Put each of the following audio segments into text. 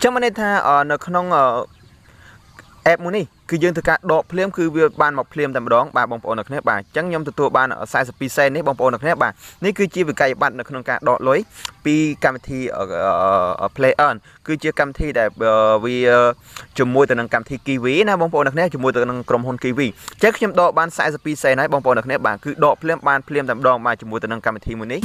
chẳng mà nên tha nó không ép muốn đi cứ dương thực cả độ phim cứ việc ban một phim tầm đó bà bông bồn được nè bà chẳng nhom từ tua ban ở size pixel đấy bông bồn được nè bà ní cứ chia về cái bạn được không cả độ lối pi cam thi ở Play&Earn cứ chia cam thi để vì chùm môi từ năng cam thi kiwi nè bông bồn được nè chùm môi từ năng cầm hôn kiwi chắc nhom độ ban size pixel này bông bồn được nè bà cứ độ phim ban phim tầm đó mà chùm môi từ năng cam thi muốn ní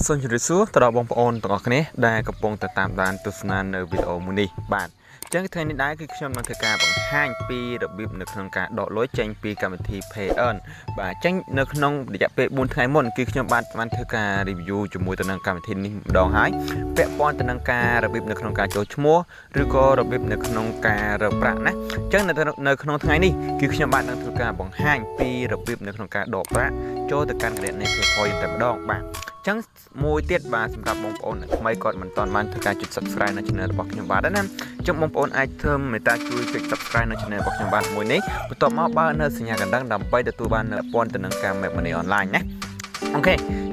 Sơn chúc chú tao bông bồn tao cái này đây gặp bông tao tạm đàn tu snan ở video muni bạn chẳng cái này đấy cái trong năng thực ca bằng hai pi đặc biệt được năng cả độ lối tranh pi cảm thi Play&Earn và tranh được năng để dạy về buôn thái môn kia trong bạn thực ca review cho mùi tao năng cảm thi đòn hái vẽ pon tao năng ca đặc biệt được năng cả chỗ mua rồi có đặc biệt được năng ca rập rạn á chẳng là nơi năng thái này kia trong bạn năng thực ca bằng hai pi đặc biệt được năng cả độ rạn cho từ căn cái này thì thôi tạm đòn bạn chẳng môi tiết vàสำหรับบางคนไม่กดมันตอนมันถือการจุด subscribe ในช่องบอกยังบ้านนั้นจังบางคนไอเทมไม่ตาช่วยจุด subscribe ในช่องบอกยังบ้านมวยนี้ต่อมาบ้านเนื้อสัญญากันดังดำไปแต่ตัวบ้านเนื้อปนแต่หนังการแบบมันในออนไลน์นะโอเค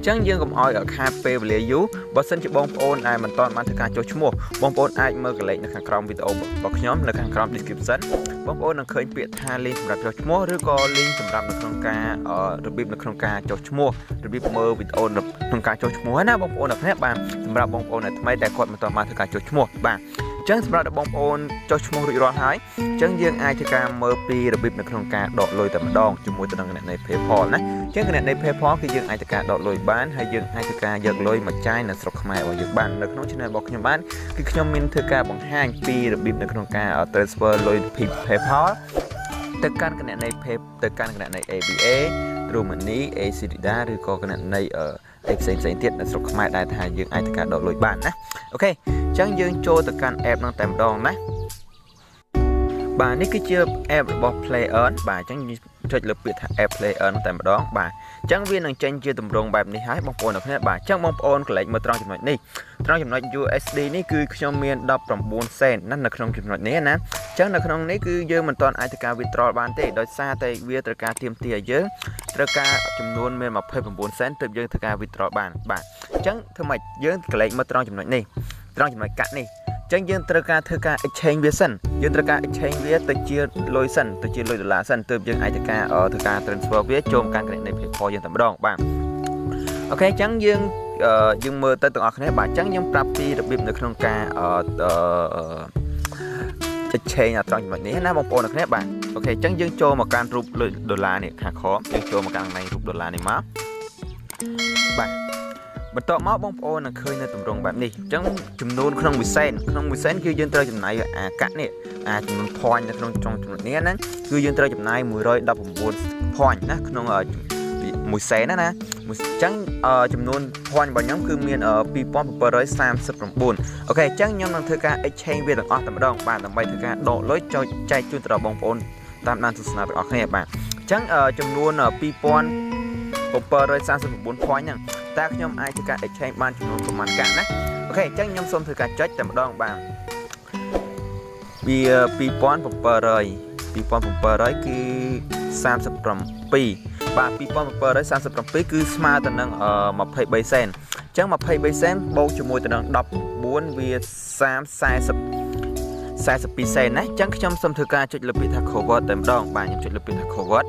จังยังกับออยกับคาเฟ่เรียยูบอสเซนจะบางคนไอมันตอนมันถือการโจชั่วโมงบางคนไอเมื่อกันเลยในการกรองวิดีโอบอกย้อมในการกรอง description บางคนเคยเปลี่ยนท่าลิงก์สำหรับโจชั่วโมงหรือก็ลิงก์สำหรับในโครงการระเบียบในโครงการโจชั่วโมงระเบียบเมื่อวิดีโอในโครงการโจชั่วโมงนะบางคนแบบนี้บางสำหรับบางคนทำไมแต่กดมันตอนมาถือการโจชั่วโมงบางจังสำหรับบางคนโจชั่วโมงรีรอหายจังยังไอถือการเมื่อปีระเบียบในโครงการดอกลอยแต่มันดองจมูกตัวนั้นในเพย์พอลนะจังขณะในเพย์พอลคือยังไอถือการดอกลอยบ้านให้ยังไอถือการยังลอยมาใจในสระขมายว่ายังบ้านในน้องชนบอกยังบ้านคือขยมมินถือการบางห้างปีระเบียบในโครงการtransfer ลอยเพย์พอลแต่การขณะในเพย์แต่การขณะใน ABA รวมนี้ ACDA หรือก็ขณะในเอกสารเทียดในสระขมายได้ทายยังไอถือการดอกลอยบ้านนะโอเคจังยังโจแต่การแอบนั่งแต่มดองนะbà ní cái chưa app của Play&Earn bà chẳng như cho lực biệt app Play&Earn tại mà đó bà chẳng viên năng tranh chưa tầm rong bài này hái bông ôn được hết bà chẳng bông ôn lại mà trongចំណុចនេះtrongចំណុច USD នេះគឺខ្ញុំមាន19 cent นั่นនៅក្នុងចំណុចនេះណាចឹងនៅក្នុងនេះគឺយើងមិនទាន់អាចធ្វើការ withdraw បានទេដោយសារតែវាត្រូវការទាមទារយើងត្រូវការចំនួនមាន29 cent ទើបយើងធ្វើការ withdraw បានបាទចឹងធ្វើម៉េចយើងកន្លែងមកត្រង់ចំណុចនេះត្រង់ចំណុចកាត់នេះចឹងយើងត្រូវការធ្វើការ exchange វាសិនយើងត្រូវការ exchange វាទៅជាលុយសិនទៅជាលុយដុល្លារសិនទើបយើងអាចធ្វើការ transfer វាចូលមកកាន់ credit នៃ PayPal យើងតែម្ដងបាទអូខេចឹងយើងមើលទៅទាំងអស់គ្នាបាទចឹងខ្ញុំប្រាប់ពីរបៀបនៅក្នុងការexchange ត្រង់ចំណុចនេះណាបងប្អូនអ្នកគ្នាបាទអូខេចឹងយើងចូលមកកាន់រូបលុយដុល្លារនេះខាងក្រោមយើងចូលមកកាន់កន្លែងរូបដុល្លារនេះមកបាទបន្ទាប់មកបងប្អូននឹងឃើញនៅទម្រង់បែបនេះអញ្ចឹងចំនួនក្នុងមួយសែនគឺយើងត្រូវចំណាយអាកាក់នេះចំនួន point នៅក្នុងចំណុចនេះហ្នឹងគឺយើងត្រូវចំណាយ119 point ណាក្នុងមួយសែនណាអញ្ចឹងចំនួន point របស់ខ្ញុំគឺមាន2739អូខេអញ្ចឹងខ្ញុំនឹងធ្វើការ exchange វាទាំងអស់តែម្ដងបាទដើម្បីធ្វើការដកលុយចែកជូនទៅដល់បងប្អូនតាមដានទស្សនាទាំងអស់គ្នាបាទអញ្ចឹងចំនួន2739 point ហ្នឹងតើខ្ញុំអាចធ្វើការ exchange បានចំនួនប្រមាណកាក់ណាអូខេអញ្ចឹងខ្ញុំសូមធ្វើការចុចតែម្ដងបាទវា2700គឺ37បាទ2737គឺស្មើទៅនឹង23សេនអញ្ចឹង23សេនបូកជាមួយទៅនឹង14វា42សេនណាអញ្ចឹងខ្ញុំសូមធ្វើការចុចលើពាក្យថា convert តែម្ដងបាទខ្ញុំចុចលើពាក្យថា convert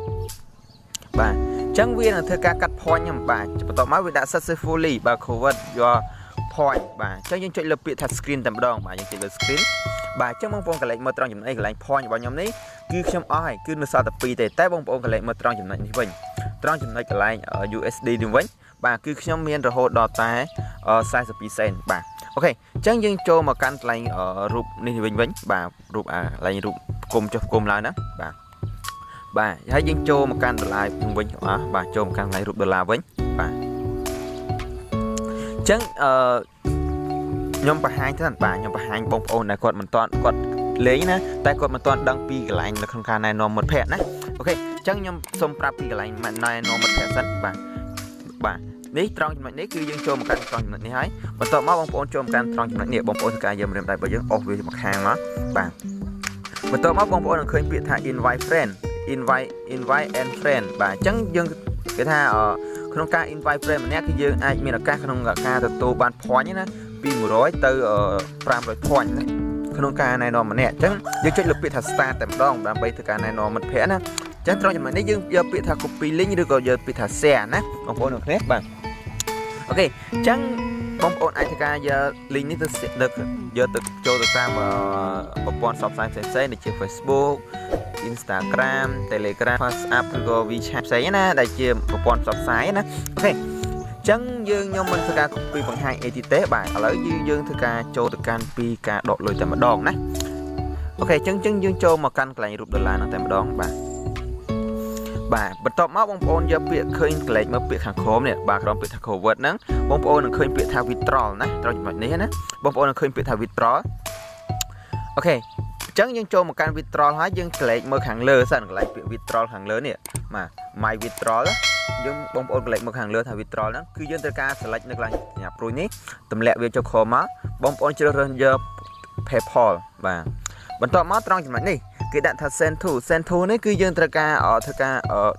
បាទចឹងវានឹងធ្វើការកាត់ point ខ្ញុំបាទបន្ទាប់មកវាដាក់ successfully បាទ convert your point បាទចឹងយើងចុចលើពាក្យថា screen តែម្ដងបាទយើងចុចលើ screen បាទចឹងបងប្អូនកន្លែងមើលត្រង់ចំណុចកន្លែង point របស់ខ្ញុំនេះគឺខ្ញុំអស់ហើយគឺនៅសល់តែ2ទេតែបងប្អូនកន្លែងមើលត្រង់ចំណុចនេះវិញត្រង់ចំណុចកន្លែង USD នេះវិញបាទគឺខ្ញុំមានរហូតដល់តែ42សេនបាទអូខេចឹងយើងចូលមកកាន់កន្លែងរូបនេះវិញបាទរូបកន្លែងរូបគុំចុះគុំឡើងណាបាទហើយយើងចូលមកកាន់ដុល្លារវិញបាទចូលមកកាន់កន្លែងរូបដុល្លារវិញបាទអញ្ចឹងខ្ញុំបង្ហាញទៅបាទខ្ញុំបង្ហាញបងប្អូនដែលគាត់មិនទាន់គាត់លេងណាតែគាត់មិនទាន់ដឹងពីកន្លែងនៅក្នុងការណែនាំមិត្តភ័ក្តិណាអូខេអញ្ចឹងខ្ញុំសូមប្រាប់ពីកន្លែងណែនាំមិត្តភ័ក្តិសិនបាទនេះត្រង់ចំណុចនេះគឺយើងចូលមកកាន់ត្រង់ចំណុចនេះហើយបន្ទាប់មកបងប្អូនចូលមកកាន់ត្រង់ចំណុចនេះបងប្អូនធ្វើការយកម្រាមដៃរបស់យើងអូសវាមកខាងមកបាទបន្ទាប់មកបងប្អូននឹងឃើញពាក្យថា invite and friend បាទអញ្ចឹងយើង គេថាក្នុងការ invite friend ម្នាក់គឺយើងអាចមានឱកាសក្នុងការទទួលបាន point ណាពី100ទៅ500 point ណាក្នុងការណែនាំម្នាក់អញ្ចឹងយើងចុចលើពាក្យថា start តែម្ដងដើម្បីធ្វើការណែនាំមិត្តភ័ក្តិណាអញ្ចឹងត្រង់ចំណុចនេះយើងយកពាក្យថា copy link ឬក៏យកពាក្យថា share ណាបងប្អូនទាំងគ្នាបាទអូខេអញ្ចឹងបងប្អូនអាចធ្វើការយក link នេះទៅយកទៅចូលទៅតាមប្រព័ន្ធផ្សព្វផ្សាយផ្សេងៗដូចជា Facebook Instagram Telegram WhatsApp ឬក៏ WeChat ផ្សេងណាដែលជាប្រព័ន្ធផ្សព្វផ្សាយណាអូខេចឹងខ្ញុំមិនធ្វើការ copy បង្ហាញអីទេបាទឥឡូវយើងធ្វើការចូលទៅកាន់ពីការដកលុយតែម្ដងណាអូខេចឹងយើងចូលមកកាន់កន្លែងរូបដុល្លារនោះតែម្ដងបាទបន្ទាប់មកបងប្អូនយកពាក្យឃើញកន្លែងមើលពាក្យខាងក្រោមនេះបាទក្រោមពាក្យថា cover ហ្នឹងបងប្អូននឹងឃើញពាក្យថា withdrawal ណាត្រង់ចំណុចនេះណាបងប្អូននឹងឃើញពាក្យថា withdrawal អូខេចឹងយើងចូលមកកាន់ withdrawal ហើយយើងក្លែកមើលខាងលើសិនកន្លែងពាក្យ withdrawal ខាងលើនេះបាទ my withdrawal យើងបងប្អូនក្លែកមើលខាងលើថា withdrawal ហ្នឹងគឺយើងត្រូវការ select នៅកន្លែងសញ្ញាព្រួយនេះទម្លាក់វាចូល chrome មកបងប្អូនជ្រើសរើសយក PayPal បាទបន្ទាប់មកត្រង់ចំណុចនេះគេដាក់ថា send to នេះគឺយើងត្រូវការធ្វើការ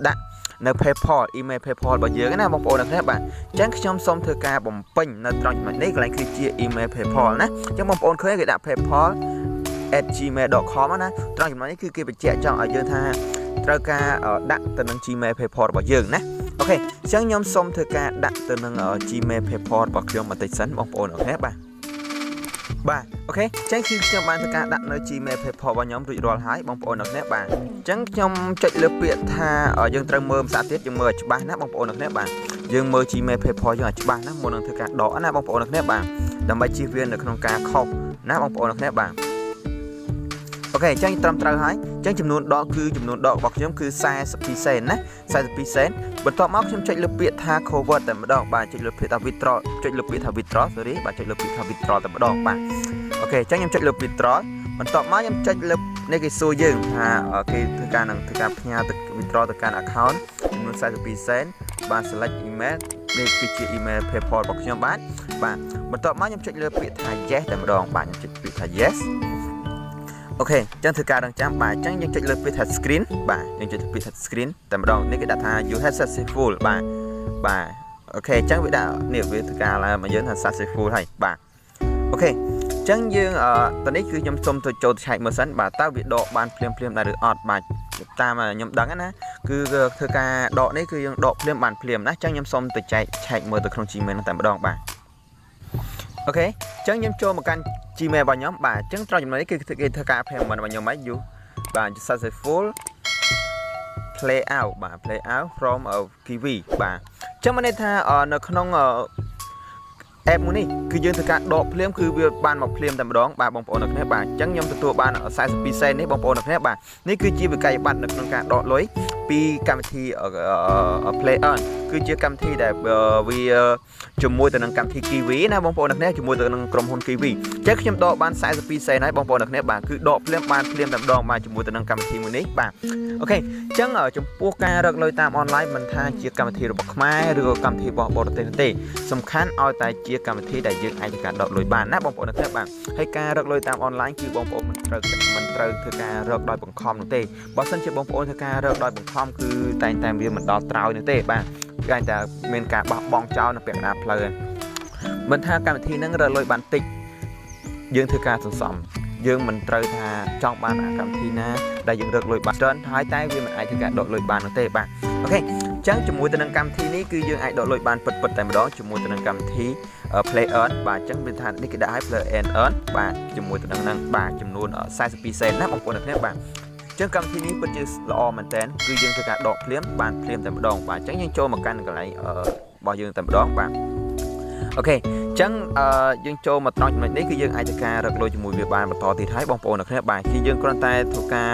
ដាក់នៅ PayPal email PayPal របស់យើងណាបងប្អូនអ្នកខ្លះបាទអញ្ចឹងខ្ញុំសូមធ្វើការបំពេញនៅត្រង់ចំណុចនេះកន្លែងគឺជា email PayPal ណាអញ្ចឹងបងប្អូនឃើញគេដាក់ PayPal@gmail.com ណាត្រង់ចំណុចនេះគឺគេបញ្ជាក់ចង់ឲ្យយើងថាត្រូវការដាក់ទៅនឹង Gmail PayPal របស់យើងណាអូខេអញ្ចឹងខ្ញុំសូមធ្វើការដាក់ទៅនឹង Gmail PayPal របស់ខ្ញុំបន្តិចសិនបងប្អូនអ្នកខ្លះបាទអូខេអញ្ចឹងគឺខ្ញុំបានធ្វើការដាក់នៅ Gmail PayPal របស់ខ្ញុំរួចរាល់ហើយបងប្អូនអ្នកខ្លះបាទអញ្ចឹងខ្ញុំចុចលើពាក្យថាយើងត្រូវមើលភាសាទៀតយើងមើលឲ្យច្បាស់ណាបងប្អូនអ្នកខ្លះបាទយើងមើល Gmail PayPal យើងឲ្យច្បាស់ណាមុននឹងធ្វើការដកណាបងប្អូនអ្នកខ្លះបាទដើម្បីជៀសវាងនៅក្នុងការខុសណាបងប្អូនអ្នកខ្លះបាទអូខេអញ្ចឹងត្រឹមត្រូវហើយអញ្ចឹងចំនួនដកគឺចំនួនដករបស់ខ្ញុំគឺ42សេនណា42សេនបន្ទាប់មកខ្ញុំចុចលើពាក្យថា cover តែម្ដងបាទចុចលើពាក្យថា withdraw ចុចលើពាក្យថា withdraw sorry បាទចុចលើពាក្យថា withdraw តែម្ដងបាទអូខេអញ្ចឹងខ្ញុំចុចលើ withdraw បន្ទាប់មកខ្ញុំចុចលើនេះគេសួរយើងថាគេធ្វើការនឹងធ្វើការផ្ញើទៅ withdraw ទៅកាន់ account ចំនួន42សេនបាទ select email នេះគឺជា email PayPal របស់ខ្ញុំបាទបន្ទាប់មកខ្ញុំចុចលើពាក្យថា yes តែម្ដងបាទខ្ញុំចុចពាក្យថា yesអូខេអញ្ចឹងធ្វើការរងចាំបាទអញ្ចឹងយើងចុចលើពាក្យថា screen បាទយើងចុចពាក្យថា screen តែម្ដងនេះគេដាក់ថា you have successful បាទអូខេអញ្ចឹងវាដាក់នេះវាធ្វើការឡើងមកយើងថា successful ហើយបាទអូខេអញ្ចឹងយើងតនេះគឺខ្ញុំសុំទៅចូលទៅឆែកមើលសិនបាទតើវាដកបានភ្លាមដែរឬអត់បាទតាមខ្ញុំដឹងណាគឺធ្វើការដកនេះគឺយើងដកភ្លាមបានភ្លាមណាអញ្ចឹងខ្ញុំសុំទៅឆែកមើលទៅក្នុង Gmail នោះតែម្ដងបាទអូខេអញ្ចឹងខ្ញុំចូលមកកាន់ Gmail របស់ខ្ញុំបាទអញ្ចឹងត្រង់ចំណុចនេះគឺគេធ្វើការ payment របស់ខ្ញុំហ្នឹងយូបាទ successful play out បាទ play out from Kiwi បាទអញ្ចឹងមានន័យថានៅក្នុង app មួយនេះគឺយើងធ្វើការដកភ្លាមគឺវាបានមកភ្លាមតែម្ដងបាទបងប្អូនអ្នកគ្នាបាទអញ្ចឹងខ្ញុំទទួលបាន42សេននេះបងប្អូនអ្នកគ្នាបាទនេះគឺជាវិក័យប័ត្រនៅក្នុងការដកលុយពីកម្មវិធី Play&Earn គឺជាកម្មវិធីដែលវាជាមួយទៅនឹងកម្មវិធី Kiwi ណាបងប្អូនអ្នកគ្នាជាមួយទៅនឹងក្រុមហ៊ុន Kiwi អញ្ចឹងខ្ញុំដកបាន42សេនហើយបងប្អូនអ្នកគ្នាបាទគឺដកភ្លាមបានភ្លាមតែម្ដងបាទជាមួយទៅនឹងកម្មវិធីមួយនេះបាទអូខេអញ្ចឹងចំពោះការរកលុយតាមអនឡាញមិនថាជាកម្មវិធីរបស់ខ្មែរឬក៏កម្មវិធីរបស់បរទេសទេសំខាន់ឲ្យតែជាកម្មវិធីដែលយើងអាចធ្វើការដកលុយបានណាបងប្អូនអ្នកគ្នាបាទហើយការរកលុយតាមអនឡាញគឺបងប្អូនមិនត្រូវធ្វើការរកដោយបង្ខំនោះទេបើមិនជាបងប្អូនធ្វើការរកដោយបង្ខំគឺតែងតែវាមិនដល់ត្រើយនោះទេបាទតែងតែមានការបោះបង់ចោលនៅពាក់កណ្ដាលផ្លូវមិនថាកម្មវិធីហ្នឹងរកលុយបានតិចយើងធ្វើការសន្សំយើងមិនត្រូវថាចង់បានកម្មវិធីណាដែលយើងរកលុយបានច្រើនហើយតែវាមិនអាចធ្វើការដកលុយបាននោះទេបាទអូខេអញ្ចឹងជាមួយទៅនឹងកម្មវិធីនេះគឺយើងអាចដកលុយបានពិតតែម្ដងជាមួយទៅនឹងកម្មវិធី Play&Earn បាទអញ្ចឹងវាថានេះគេដាក់ឲ្យ Play&Earn បាទជាមួយទៅនឹងបាទចំនួន42សេនណាបងប្អូនអ្នកគ្នាបាទអញ្ចឹងកម្មវិធីនេះពិតជាល្អមែនតើគឺយើងធ្វើការដកភ្លាមបានភ្លាមតែម្ដងបាទអញ្ចឹងយើងចូលមកកាន់កន្លែងរបស់យើងតែម្ដងបាទអូខេអញ្ចឹងយើងចូលមកត្រង់ចំណុចនេះគឺយើងអាចធ្វើការរកលុយជាមួយវាបានបន្តទៀតហើយបងប្អូនអ្នកគ្នាបាទគឺយើងគ្រាន់តែធ្វើការ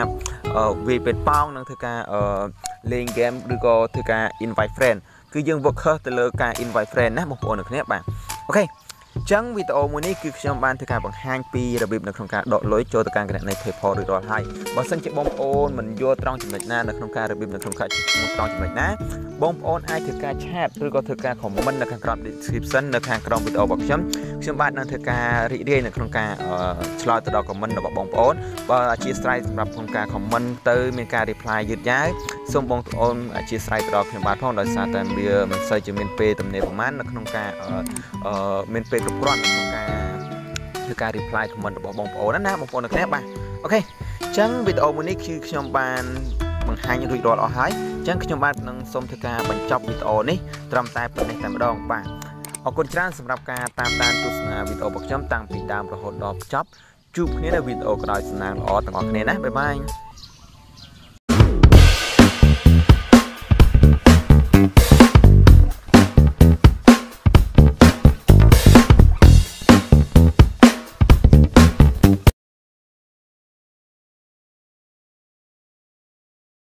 វាយពេតប៉ោងនិងធ្វើការលេង game ឬក៏ធ្វើការ invite friend គឺយើង focus ទៅលើការ invite friend ណាបងប្អូនអ្នកគ្នាបាទអូខេអញ្ចឹងវីដេអូមួយនេះគឺខ្ញុំបានធ្វើការបង្ហាញពីរបៀបនៅក្នុងការដកលុយចូលទៅកាន់គណនី PayPal រួចរាល់ហើយបើសិនជាបងប្អូនមិនយល់ត្រង់ចំណុចណានៅក្នុងការរបៀបនៅក្នុងការជាមួយត្រង់ចំណុចណាប បងប្អូនអាចធ្វើការឆាតឬក៏ធ្វើការ comment នៅខាងក្រោម description នៅខាងក្រោមវីដេអូរបស់ខ្ញុំបាទនឹងធ្វើការរីករាយនៅក្នុងការឆ្លើយទៅដល់ comment របស់បងប្អូនបើអធិស្ឋានសម្រាប់ក្នុងការ comment ទៅមានការ reply យឺតយ៉ាវសូមបងប្អូនអធិស្ឋានទៅដល់ខ្ញុំបាទផងដោយសារតែវាមិនសូវជាមានពេលទំនេរប្រហែលនៅក្នុងការមានពេលគ្រប់គ្រាន់ក្នុងការធ្វើការ reply comment របស់បងប្អូនណាបងប្អូនទាំងគ្នាបាទអូខេអញ្ចឹងវីដេអូមួយនេះគឺខ្ញុំបានបង្ហាញរួចរាល់អស់ហើយអញ្ចឹងខ្ញុំបាទនឹងសូមធ្វើការបញ្ចប់វីដេអូនេះត្រឹមតែប៉ុណ្ណេះតែម្ដងបាទអរគុណច្រើនសម្រាប់ការតាមដានទស្សនាវីដេអូរបស់ខ្ញុំតាំងពីដើមរហូតដល់ចប់ជួបគ្នានៅវីដេអូក្រោយសំណាងល្អទាំងអស់គ្នាណាបាយបាយ